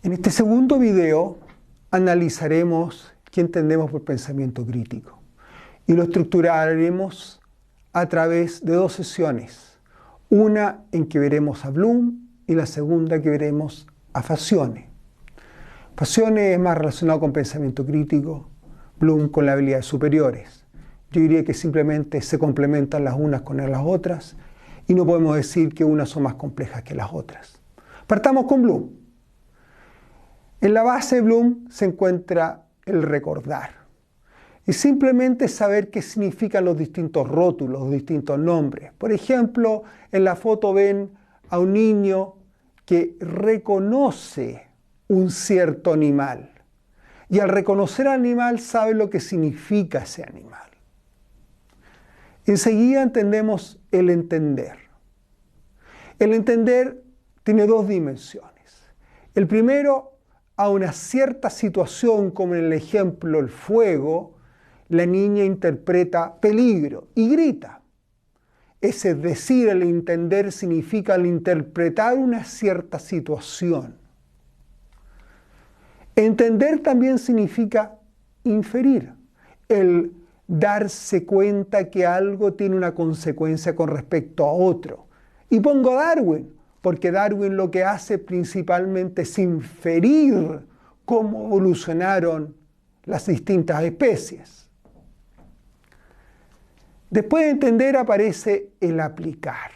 En este segundo video analizaremos qué entendemos por pensamiento crítico y lo estructuraremos a través de dos sesiones, una en que veremos a Bloom y la segunda que veremos a Fazione. Fazione es más relacionado con pensamiento crítico, Bloom con las habilidades superiores. Yo diría que simplemente se complementan las unas con las otras y no podemos decir que unas son más complejas que las otras. Partamos con Bloom. En la base de Bloom se encuentra el recordar. Y simplemente saber qué significan los distintos rótulos, los distintos nombres. Por ejemplo, en la foto ven a un niño que reconoce un cierto animal. Y al reconocer al animal sabe lo que significa ese animal. Enseguida entendemos el entender. El entender tiene dos dimensiones. El primero, a una cierta situación, como en el ejemplo el fuego, la niña interpreta peligro y grita. Ese decir, el entender, significa el interpretar una cierta situación. Entender también significa inferir, el darse cuenta que algo tiene una consecuencia con respecto a otro. Y pongo a Darwin, porque Darwin lo que hace principalmente es inferir cómo evolucionaron las distintas especies. Después de entender aparece el aplicar.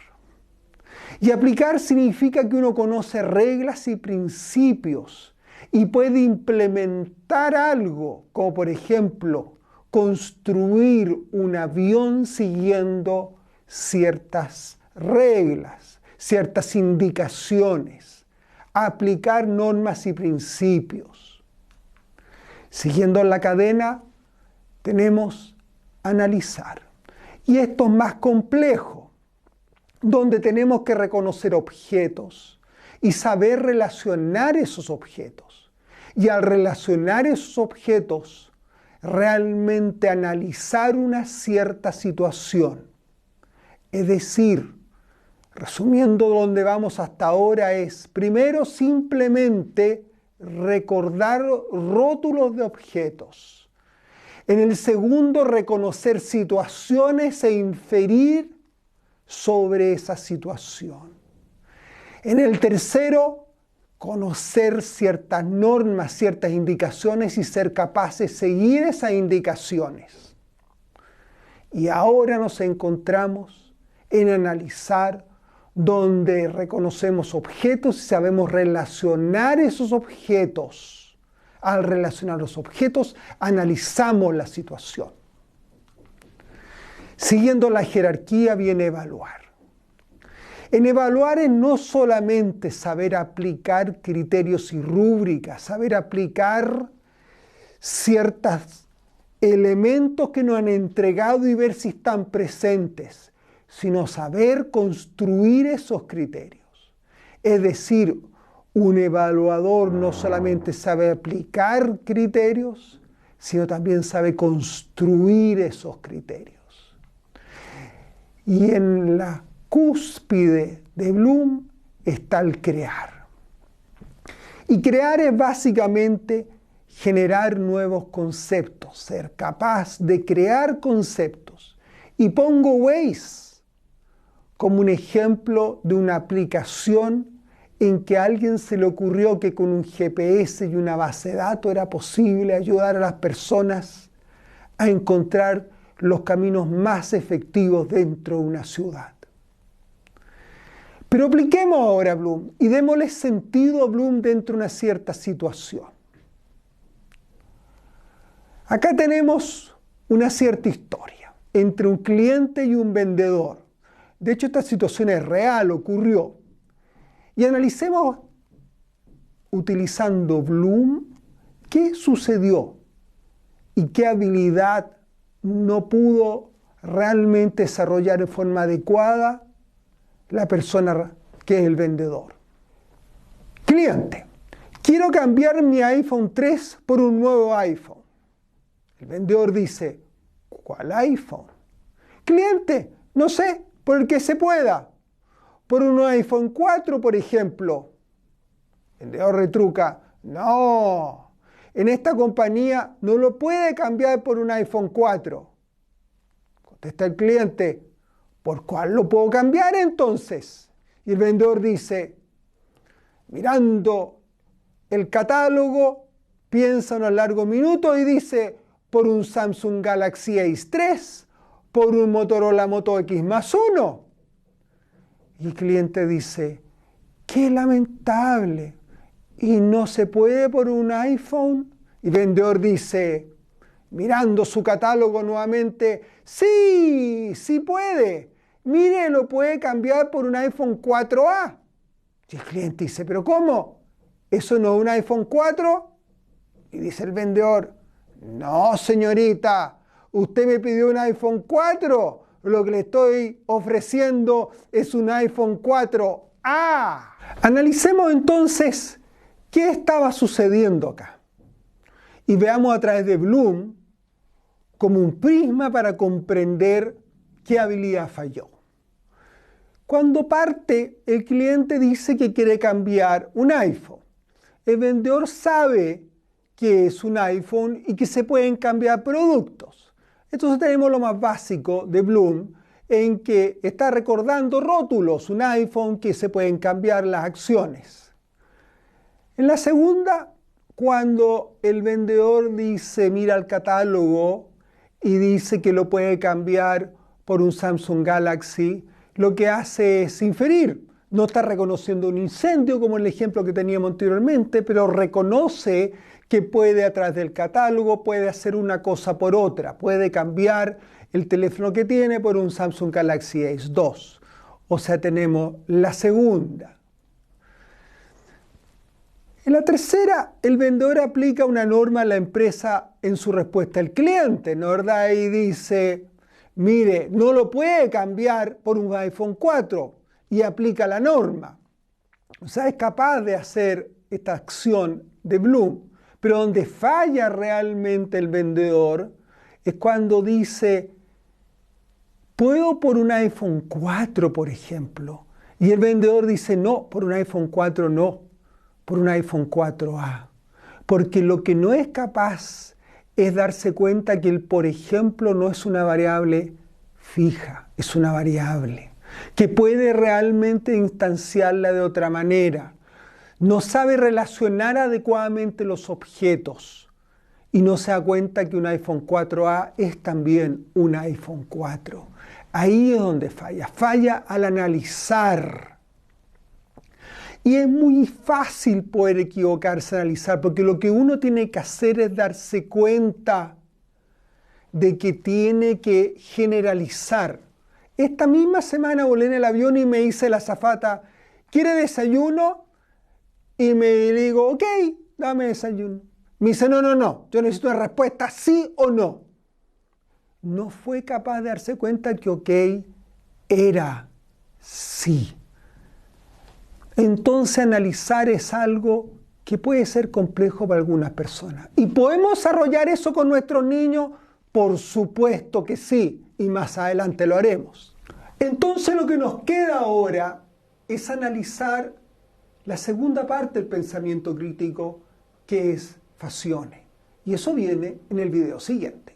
Y aplicar significa que uno conoce reglas y principios y puede implementar algo, como por ejemplo construir un avión siguiendo ciertas reglas, ciertas indicaciones, aplicar normas y principios. Siguiendo la cadena, tenemos analizar. Y esto es más complejo, donde tenemos que reconocer objetos y saber relacionar esos objetos. Y al relacionar esos objetos, realmente analizar una cierta situación. Es decir, resumiendo donde vamos hasta ahora es, primero simplemente recordar rótulos de objetos. En el segundo, reconocer situaciones e inferir sobre esa situación. En el tercero, conocer ciertas normas, ciertas indicaciones y ser capaces de seguir esas indicaciones. Y ahora nos encontramos en analizar, donde reconocemos objetos y sabemos relacionar esos objetos. Al relacionar los objetos, analizamos la situación. Siguiendo la jerarquía viene evaluar. En evaluar es no solamente saber aplicar criterios y rúbricas, saber aplicar ciertos elementos que nos han entregado y ver si están presentes, sino saber construir esos criterios. Es decir, un evaluador no solamente sabe aplicar criterios, sino también sabe construir esos criterios. Y en la cúspide de Bloom está el crear. Y crear es básicamente generar nuevos conceptos, ser capaz de crear conceptos. Y pongo Waze como un ejemplo de una aplicación en que a alguien se le ocurrió que con un GPS y una base de datos era posible ayudar a las personas a encontrar los caminos más efectivos dentro de una ciudad. Pero apliquemos ahora a Bloom y démosle sentido a Bloom dentro de una cierta situación. Acá tenemos una cierta historia entre un cliente y un vendedor. De hecho, esta situación es real, ocurrió. Y analicemos, utilizando Bloom, qué sucedió y qué habilidad no pudo realmente desarrollar de forma adecuada la persona que es el vendedor. Cliente, quiero cambiar mi iPhone 3 por un nuevo iPhone. El vendedor dice, ¿Cuál iPhone? Cliente, no sé, por el que se pueda. Por un iPhone 4, por ejemplo. El vendedor retruca, no, en esta compañía no lo puede cambiar por un iPhone 4. Contesta el cliente, ¿por cuál lo puedo cambiar entonces? Y el vendedor dice, mirando el catálogo, piensa unos largos minutos y dice, por un Samsung Galaxy Ace 3, por un Motorola Moto X+1. Y el cliente dice, qué lamentable, ¿y no se puede por un iPhone? Y el vendedor dice, mirando su catálogo nuevamente, sí, sí puede. Mire, lo puede cambiar por un iPhone 4A. Y el cliente dice, ¿pero cómo? ¿Eso no es un iPhone 4? Y dice el vendedor, no, señorita, usted me pidió un iPhone 4. Lo que le estoy ofreciendo es un iPhone 4A. Analicemos entonces qué estaba sucediendo acá. Y veamos a través de Bloom como un prisma para comprender qué habilidad falló. Cuando parte, el cliente dice que quiere cambiar un iPhone. El vendedor sabe que es un iPhone y que se pueden cambiar productos. Entonces tenemos lo más básico de Bloom, en que está recordando rótulos, un iPhone que se pueden cambiar las acciones. En la segunda, cuando el vendedor dice, mira el catálogo y dice que lo puede cambiar por un Samsung Galaxy, lo que hace es inferir. No está reconociendo un incendio como en el ejemplo que teníamos anteriormente, pero reconoce que puede a través del catálogo, puede hacer una cosa por otra, puede cambiar el teléfono que tiene por un Samsung Galaxy Ace 2. O sea, tenemos la segunda. En la tercera, el vendedor aplica una norma a la empresa en su respuesta al cliente, ¿no es verdad? Y dice, mire, no lo puede cambiar por un iPhone 4 y aplica la norma. O sea, es capaz de hacer esta acción de Bloom, pero donde falla realmente el vendedor es cuando dice, ¿puedo por un iPhone 4, por ejemplo? Y el vendedor dice, no, por un iPhone 4 no, por un iPhone 4A. Porque lo que no es capaz es darse cuenta que el por ejemplo no es una variable fija, es una variable que puede realmente instanciarla de otra manera. No sabe relacionar adecuadamente los objetos y no se da cuenta que un iPhone 4A es también un iPhone 4. Ahí es donde falla, falla al analizar. Y es muy fácil poder equivocarse, analizar, porque lo que uno tiene que hacer es darse cuenta de que tiene que generalizar. Esta misma semana volé en el avión y me dice la azafata, ¿quiere desayuno? Y me digo, ok, dame desayuno. Me dice, no, yo necesito una respuesta sí o no. No fue capaz de darse cuenta que ok era sí. Entonces analizar es algo que puede ser complejo para algunas personas. ¿Y podemos desarrollar eso con nuestros niños? Por supuesto que sí, y más adelante lo haremos. Entonces lo que nos queda ahora es analizar la segunda parte del pensamiento crítico, que es Fazione. Y eso viene en el video siguiente.